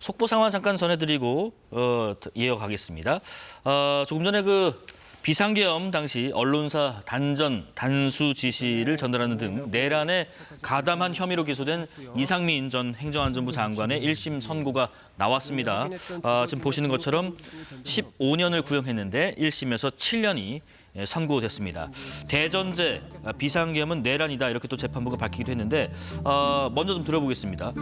속보 상황 잠깐 전해드리고 이어가겠습니다. 조금 전에 비상계엄 당시 언론사 단수 지시를 전달하는 등 내란에 가담한 혐의로 기소된 이상민 전 행정안전부 장관의 1심 선고가 나왔습니다. 지금 보시는 것처럼 15년을 구형했는데 1심에서 7년이 선고됐습니다. 대전제 비상계엄은 내란이다 이렇게 또 재판부가 밝히기도 했는데 먼저 좀 들어보겠습니다.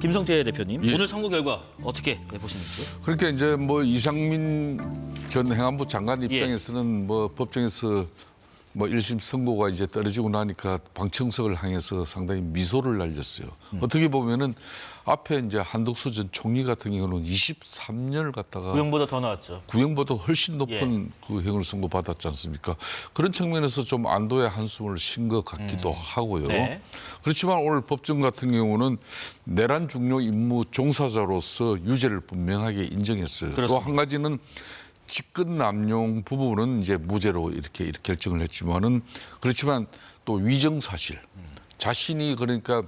김성태 대표님, 예. 오늘 선고 결과 어떻게 보시는지? 그러니까 이제 이상민 전 행안부 장관 입장에서는 법정에서 1심 선고가 이제 떨어지고 나니까 방청석을 향해서 상당히 미소를 날렸어요. 어떻게 보면은 앞에 이제 한덕수 전 총리 같은 경우는 23년을 갖다가 구형보다 더 나왔죠. 구형보다 훨씬 높은 그 형을 선고받았지 않습니까? 그런 측면에서 좀 안도의 한숨을 쉰 것 같기도 하고요. 네. 그렇지만 오늘 법정 같은 경우는 내란 중요 임무 종사자로서 유죄를 분명하게 인정했어요. 또 한 가지는 직권 남용 부분은 이제 무죄로 이렇게 결정을 했지만은 그렇지만 또 위정 사실 자신이 그러니까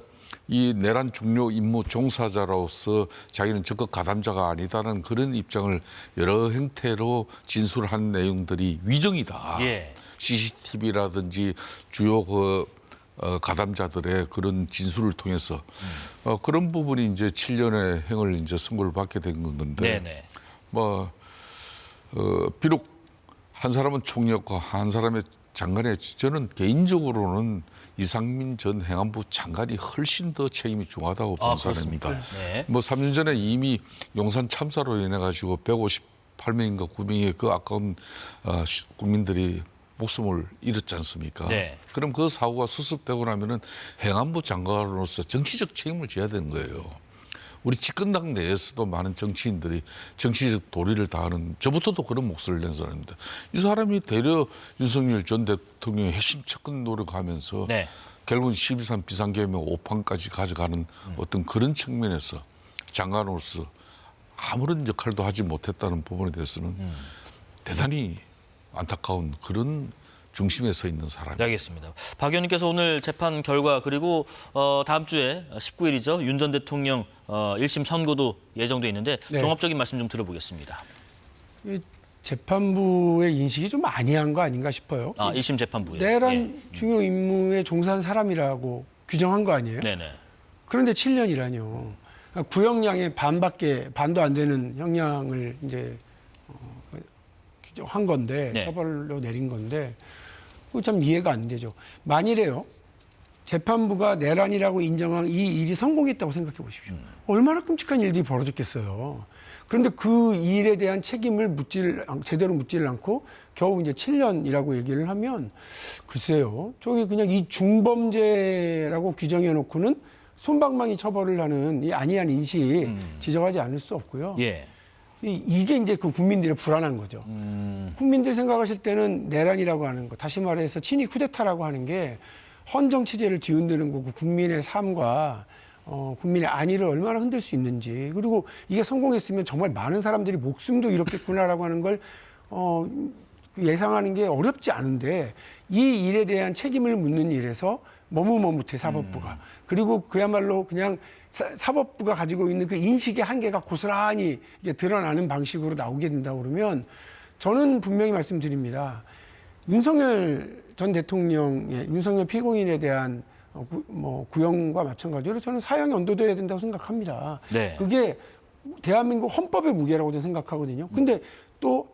이 내란 중요 임무 종사자로서 자기는 적극 가담자가 아니다는 그런 입장을 여러 형태로 진술한 내용들이 위정이다. 예. CCTV라든지 주요 가담자들의 그런 진술을 통해서 그런 부분이 이제 7년의 형을 이제 선고를 받게 된 건데 네네. 비록 한 사람은 총리였고 한 사람의 장관의 저는 개인적으로는 이상민 전 행안부 장관이 훨씬 더 책임이 중하다고 보는 사람입니다. 네. 3년 전에 이미 용산 참사로 인해 가지고 158명인가 9명의 그 아까운 국민들이 목숨을 잃었지 않습니까? 네. 그럼 그 사고가 수습되고 나면은 행안부 장관으로서 정치적 책임을 져야 되는 거예요. 우리 집권당 내에서도 많은 정치인들이 정치적 도리를 다하는 저부터도 그런 목소리를 낸 사람입니다. 이 사람이 대려 윤석열 전 대통령의 핵심 접근 노력하면서 네. 결국은 12.3 비상계엄의 5판까지 가져가는 어떤 그런 측면에서 장관으로서 아무런 역할도 하지 못했다는 부분에 대해서는 대단히 안타까운 그런 중심에 서 있는 사람입니다. 알겠습니다. 박 의원님께서 오늘 재판 결과 그리고 다음 주에 19일이죠. 윤 전 대통령 1심 선고도 예정돼 있는데 네. 종합적인 말씀 좀 들어보겠습니다. 이 재판부의 인식이 좀 아니한 거 아닌가 싶어요. 1심 재판부에. 내란 중요 임무에 종사한 사람이라고 규정한 거 아니에요? 네네. 그런데 7년이라뇨. 구형량의 반도 안 되는 형량을 이제 규정한 건데 네. 처벌로 내린 건데 그거 참 이해가 안 되죠. 만일에요. 재판부가 내란이라고 인정한 이 일이 성공했다고 생각해 보십시오. 얼마나 끔찍한 일들이 벌어졌겠어요. 그런데 그 일에 대한 책임을 제대로 묻지를 않고 겨우 이제 7년이라고 얘기를 하면 글쎄요. 저기 그냥 이 중범죄라고 규정해 놓고는 솜방망이 처벌을 하는 이 아니한 인식 지적하지 않을 수 없고요. 예. 이게 이제 그 국민들의 불안한 거죠. 국민들 생각하실 때는 내란이라고 하는 거, 다시 말해서 친위 쿠데타라고 하는 게 헌정 체제를 뒤흔드는 거고 국민의 삶과 국민의 안위를 얼마나 흔들 수 있는지, 그리고 이게 성공했으면 정말 많은 사람들이 목숨도 잃었겠구나라고 하는 걸 예상하는 게 어렵지 않은데 이 일에 대한 책임을 묻는 일에서 머뭇머뭇해 사법부가. 그리고 그야말로 그냥 사법부가 가지고 있는 그 인식의 한계가 고스란히 이게 드러나는 방식으로 나오게 된다 그러면 저는 분명히 말씀드립니다. 윤석열 전 대통령의 윤석열 피고인에 대한 구형과 마찬가지로 저는 사형이 언도돼야 된다고 생각합니다. 네. 그게 대한민국 헌법의 무게라고 저는 생각하거든요. 근데 또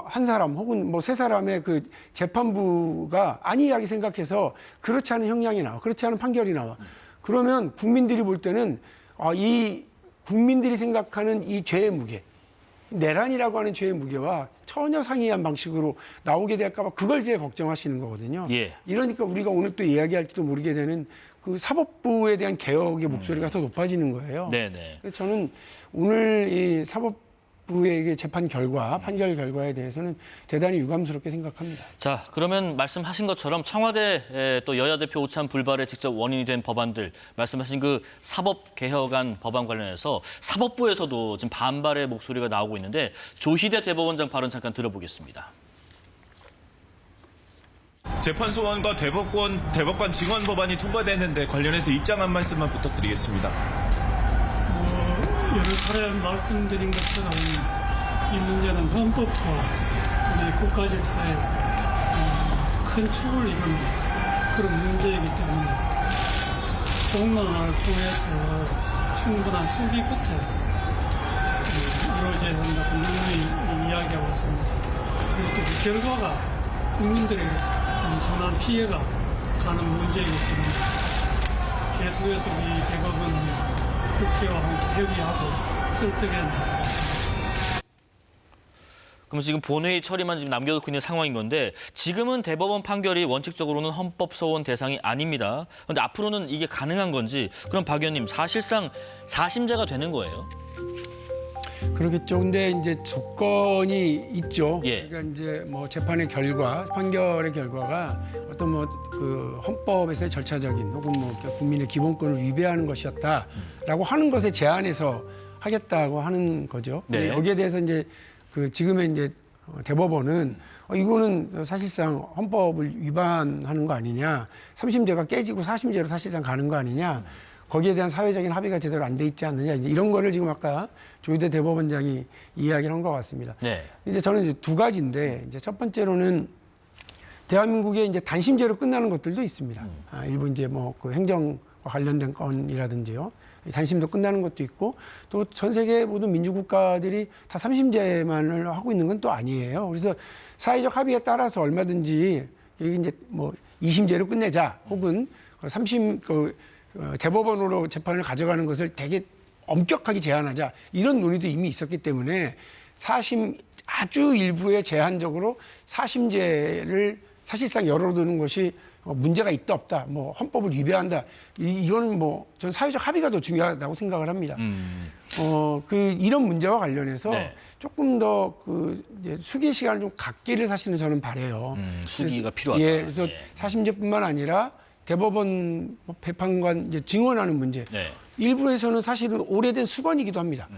한 사람 혹은 세 사람의 그 재판부가 안이하게 생각해서 그렇지 않은 형량이 나와, 그렇지 않은 판결이 나와. 그러면 국민들이 볼 때는 이 국민들이 생각하는 이 죄의 무게, 내란이라고 하는 죄의 무게와 전혀 상이한 방식으로 나오게 될까 봐 그걸 제일 걱정하시는 거거든요. 예. 이러니까 우리가 오늘 또 이야기할지도 모르게 되는 그 사법부에 대한 개혁의 목소리가 더 높아지는 거예요. 네네. 그래서 저는 오늘 이 사법부의 재판 결과, 판결 결과에 대해서는 대단히 유감스럽게 생각합니다. 자, 그러면 말씀하신 것처럼 청와대 또 여야 대표 오찬 불발의 직접 원인이 된 법안들, 말씀하신 그 사법개혁안 법안 관련해서 사법부에서도 지금 반발의 목소리가 나오고 있는데 조희대 대법원장 발언 잠깐 들어보겠습니다. 재판소원과 대법관 증언 법안이 통과됐는데 관련해서 입장 한 말씀만 부탁드리겠습니다. 여러 차례 말씀드린 것처럼 이 문제는 헌법과 우리 국가 질서에 큰 축을 이루는 그런 문제이기 때문에 공론화를 통해서 충분한 수기 끝에 이루어져야 한다고 누누이 이야기하고 있습니다. 그리고 또 그 결과가 국민들에게 엄청난 피해가 가는 문제이기 때문에 계속해서 이 대법원이 국회와 함께 협의하고 설득해 나가겠습니다. 그럼 지금 본회의 처리만 지금 남겨두고 있는 상황인 건데 지금은 대법원 판결이 원칙적으로는 헌법 소원 대상이 아닙니다. 그런데 앞으로는 이게 가능한 건지 그럼 박 의원님 사실상 사심제가 되는 거예요? 그렇겠죠. 근데 이제 조건이 있죠. 예. 그러니까 이제 뭐 재판의 결과, 판결의 결과가 어떤 뭐 그 헌법에서의 절차적인 혹은 뭐 국민의 기본권을 위배하는 것이었다라고 하는 것에 제한해서 하겠다고 하는 거죠. 네. 근데 여기에 대해서 이제 그 지금의 이제 대법원은 이거는 사실상 헌법을 위반하는 거 아니냐, 3심제가 깨지고 4심제로 사실상 가는 거 아니냐. 거기에 대한 사회적인 합의가 제대로 안 돼 있지 않느냐. 이제 이런 거를 지금 아까 조희대 대법원장이 이야기를 한 것 같습니다. 네. 이제 저는 이제 두 가지인데, 이제 첫 번째로는 대한민국에 이제 단심제로 끝나는 것들도 있습니다. 일부 이제 뭐 그 행정과 관련된 건이라든지요. 단심도 끝나는 것도 있고, 또 전 세계 모든 민주국가들이 다 3심제만을 하고 있는 건 또 아니에요. 그래서 사회적 합의에 따라서 얼마든지 이게 이제 뭐 2심제로 끝내자, 혹은 3심 대법원으로 재판을 가져가는 것을 되게 엄격하게 제한하자, 이런 논의도 이미 있었기 때문에 4심 아주 일부에 제한적으로 4심제를 사실상 열어두는 것이 문제가 있다 없다, 뭐 헌법을 위배한다, 이거는 뭐 전 사회적 합의가 더 중요하다고 생각을 합니다. 이런 문제와 관련해서 네. 조금 더 이제 수기 시간을 좀 갖기를 사실은 저는 바래요. 수기가 필요하다. 예, 그래서 4심제뿐만 아니라 대법원 재판관 이제 증언하는 문제. 네. 일부에서는 사실은 오래된 수건이기도 합니다.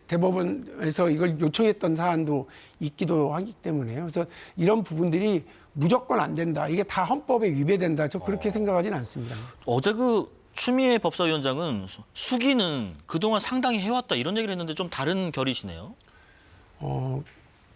대법원에서 이걸 요청했던 사안도 있기도 하기 때문에. 그래서 이런 부분들이 무조건 안 된다, 이게 다 헌법에 위배된다, 저 그렇게 생각하지는 않습니다. 어제 그 추미애 법사위원장은 수기는 그동안 상당히 해왔다 이런 얘기를 했는데 좀 다른 결이시네요.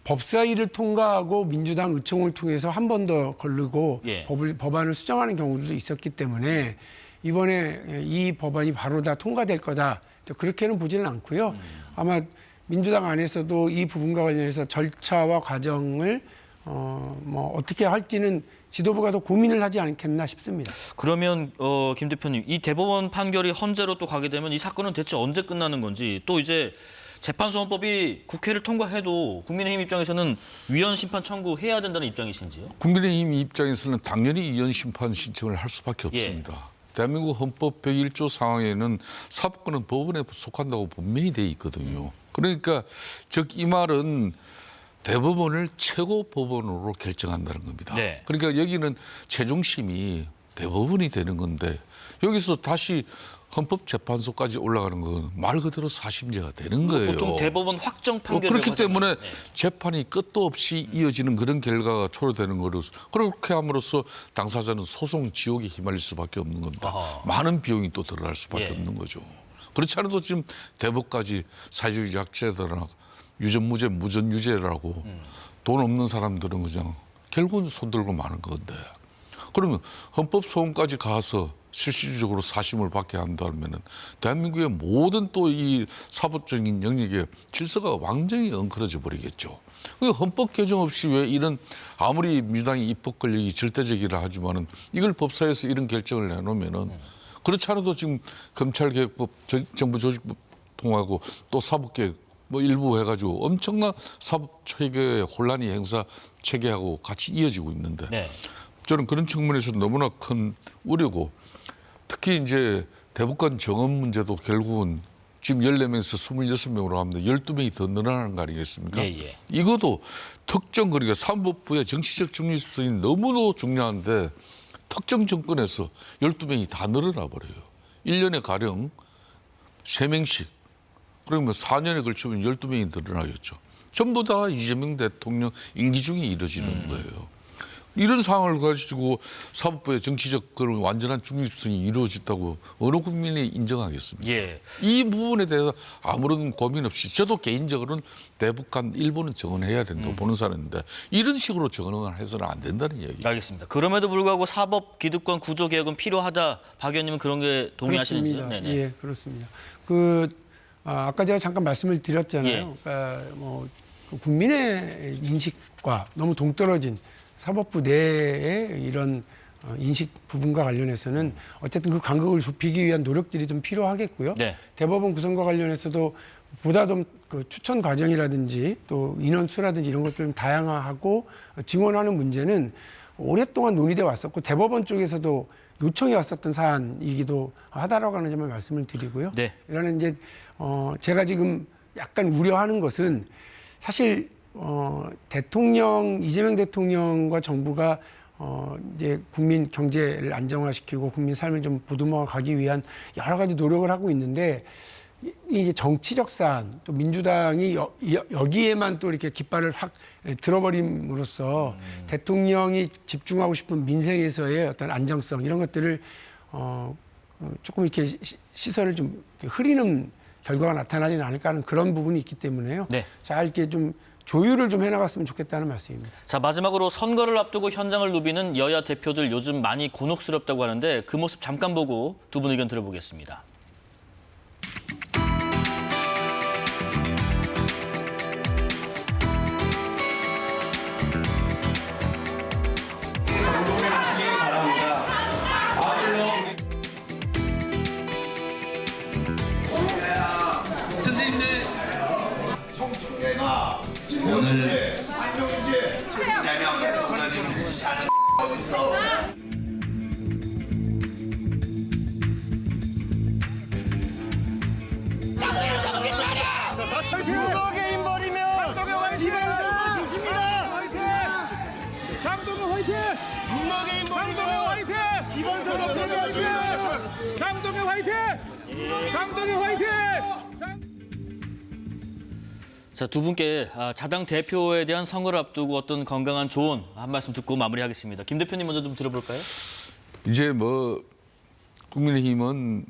법사위를 통과하고 민주당 의총을 통해서 한 번 더 거르고 예. 법안을 수정하는 경우도 있었기 때문에 이번에 이 법안이 바로 다 통과될 거다, 그렇게는 보지는 않고요. 아마 민주당 안에서도 이 부분과 관련해서 절차와 과정을 뭐 어떻게 할지는 지도부가 더 고민을 하지 않겠나 싶습니다. 그러면 김 대표님, 이 대법원 판결이 헌재로 또 가게 되면 이 사건은 대체 언제 끝나는 건지, 또 이제 재판소원법이 국회를 통과해도 국민의힘 입장에서는 위헌 심판 청구해야 된다는 입장이신지요? 국민의힘 입장에서는 당연히 위헌 심판 신청을 할 수밖에 없습니다. 대한민국 헌법 101조 상황에는 사법권은 법원에 속한다고 분명히 돼 있거든요. 그러니까 즉 이 말은 대법원을 최고 법원으로 결정한다는 겁니다. 네. 그러니까 여기는 최종심이 대법원이 되는 건데 여기서 다시 헌법재판소까지 올라가는 건 말 그대로 4심제가 되는 거예요. 보통 대법원 확정 판결 그렇기 때문에 재판이 끝도 없이 이어지는 그런 결과가 초래되는 거로서, 그렇게 함으로써 당사자는 소송 지옥에 휘말릴 수밖에 없는 겁니다. 많은 비용이 또 들어갈 수밖에 없는 거죠. 그렇지 않아도 지금 대법까지 사회주의 약자들이나 유전무죄, 무전유죄라고 돈 없는 사람들은 그냥 결국은 손들고 마는 건데, 그러면 헌법소원까지 가서 실질적으로 사심을 받게 한다면 대한민국의 모든 또 이 사법적인 영역의 질서가 완전히 엉클어져 버리겠죠. 헌법 개정 없이 왜 이런, 아무리 민주당이 입법 권력이 절대적이라 하지만은 이걸 법사위에서 이런 결정을 해놓으면은, 그렇지 않아도 지금 검찰개혁법, 정부조직법 통하고 또 사법개혁 뭐 일부 해가지고 엄청난 사법 체계의 혼란이 행사 체계하고 같이 이어지고 있는데, 저는 그런 측면에서 너무나 큰 우려고, 특히 이제 대법관 정원 문제도 결국은 지금 14명에서 26명으로 합니다. 12명이 더 늘어나는 거 아니겠습니까? 이것도 특정, 그러니까 사법부의 정치적 중립성이 너무도 중요한데 특정 정권에서 12명이 다 늘어나 버려요. 1년에 가령 3명씩. 그러면 4년에 걸치면 12명이 늘어나겠죠. 전부 다 이재명 대통령 임기 중에 이루어지는 거예요. 이런 상황을 가지고 사법부의 정치적 그런 완전한 중립성이 이루어졌다고 어느 국민이 인정하겠습니까? 예. 이 부분에 대해서 아무런 고민 없이 저도 개인적으로는 대북한 일본은 정언해야 된다고 보는 사람인데 이런 식으로 정언을 해서는 안 된다는 얘기죠. 알겠습니다. 그럼에도 불구하고 사법 기득권 구조 개혁은 필요하다. 박 의원님은 그런 게 동의하시는지요? 그렇습니다. 네네. 예, 그렇습니다. 아까 제가 잠깐 말씀을 드렸잖아요. 예. 그러니까 그 국민의 인식과 너무 동떨어진 사법부 내의 이런 인식 부분과 관련해서는 어쨌든 그 간극을 좁히기 위한 노력들이 좀 필요하겠고요. 네. 대법원 구성과 관련해서도 보다 더 그 추천 과정이라든지 또 인원수라든지 이런 것들 좀 다양화하고 증원하는 문제는 오랫동안 논의돼 왔었고 대법원 쪽에서도 요청이 왔었던 사안이기도 하다라고 하는 점을 말씀을 드리고요. 네. 이러는 이제 제가 지금 약간 우려하는 것은 사실 이재명 대통령과 정부가 이제 국민 경제를 안정화시키고 국민 삶을 좀 보듬어 가기 위한 여러 가지 노력을 하고 있는데 이게 정치적 사안 또 민주당이 여기에만 또 이렇게 깃발을 확 들어버림으로써 대통령이 집중하고 싶은 민생에서의 어떤 안정성 이런 것들을 조금 이렇게 시설을 좀 흐리는 결과가 나타나지는 않을까 하는 그런 부분이 있기 때문에요. 네. 잘 이렇게 좀 조율을 좀 해나갔으면 좋겠다는 말씀입니다. 자, 마지막으로 선거를 앞두고 현장을 누비는 여야 대표들 요즘 많이 곤혹스럽다고 하는데 그 모습 잠깐 보고 두 분 의견 들어보겠습니다. 무너게임 버리면 지방선거 지십니다. 장동현 화이팅! 무너게임 장동현 버리면 화이팅! 지방선거 패배하십니다. 장동현 화이팅! 장동현 화이팅! 자, 두 분께 자당 대표에 대한 선거를 앞두고 어떤 건강한 조언 한 말씀 듣고 마무리하겠습니다. 김 대표님 먼저 좀 들어볼까요? 이제 국민의힘은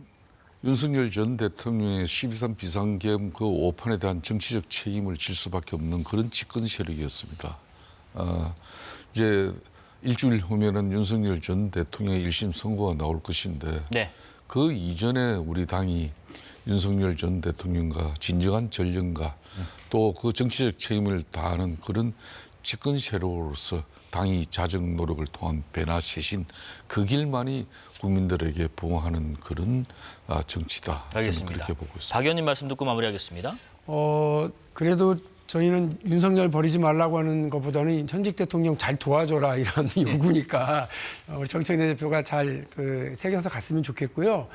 윤석열 전 대통령의 12.3 비상계엄 그 오판에 대한 정치적 책임을 질 수밖에 없는 그런 집권 세력이었습니다. 이제 일주일 후면은 윤석열 전 대통령의 1심 선고가 나올 것인데 네. 그 이전에 우리 당이 윤석열 전 대통령과 진정한 전령과 또 그 정치적 책임을 다하는 그런 집권 세력으로서 당이 자정 노력을 통한 변화 쇄신 그 길만이 국민들에게 부응하는 그런 정치다. 알겠습니다. 저는 그렇게 보고 있습니다. 박 의원님 말씀 듣고 마무리하겠습니다. 그래도 저희는 윤석열 버리지 말라고 하는 것보다는 현직 대통령 잘 도와줘라 이런 요구니까 우리 정청래 대표가 잘 새겨서 갔으면 좋겠고요.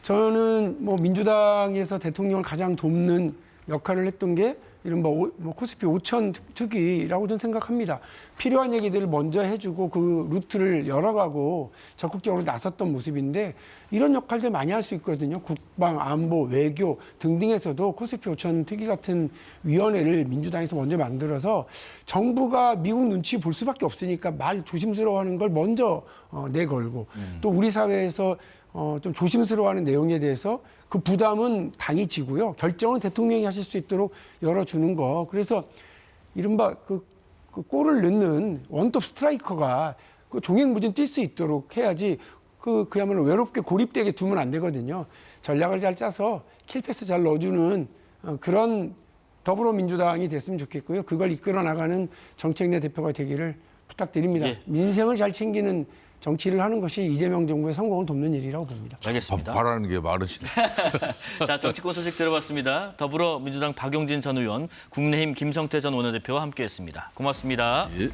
저는 민주당에서 대통령을 가장 돕는 역할을 했던 게 이른바 코스피 5천 특위라고 저는 생각합니다. 필요한 얘기들을 먼저 해주고 그 루트를 열어가고 적극적으로 나섰던 모습인데 이런 역할들 많이 할 수 있거든요. 국방, 안보, 외교 등등에서도 코스피 5천 특위 같은 위원회를 민주당에서 먼저 만들어서 정부가 미국 눈치 볼 수밖에 없으니까 말 조심스러워하는 걸 먼저 내걸고 또 우리 사회에서 좀 조심스러워하는 내용에 대해서 그 부담은 당이 지고요. 결정은 대통령이 하실 수 있도록 열어주는 거. 그래서 이른바 그 골을 넣는 원톱 스트라이커가 그 종횡무진 뛸 수 있도록 해야지 그야말로 외롭게 고립되게 두면 안 되거든요. 전략을 잘 짜서 킬패스 잘 넣어주는 그런 더불어민주당이 됐으면 좋겠고요. 그걸 이끌어 나가는 정책내 대표가 되기를 부탁드립니다. 예. 민생을 잘 챙기는 정치를 하는 것이 이재명 정부의 성공을 돕는 일이라고 봅니다. 알겠습니다. 바라는 게 많으시네. 자, 정치권 소식 들어봤습니다. 더불어민주당 박용진 전 의원, 국민의힘 김성태 전 원내대표와 함께했습니다. 고맙습니다. 예.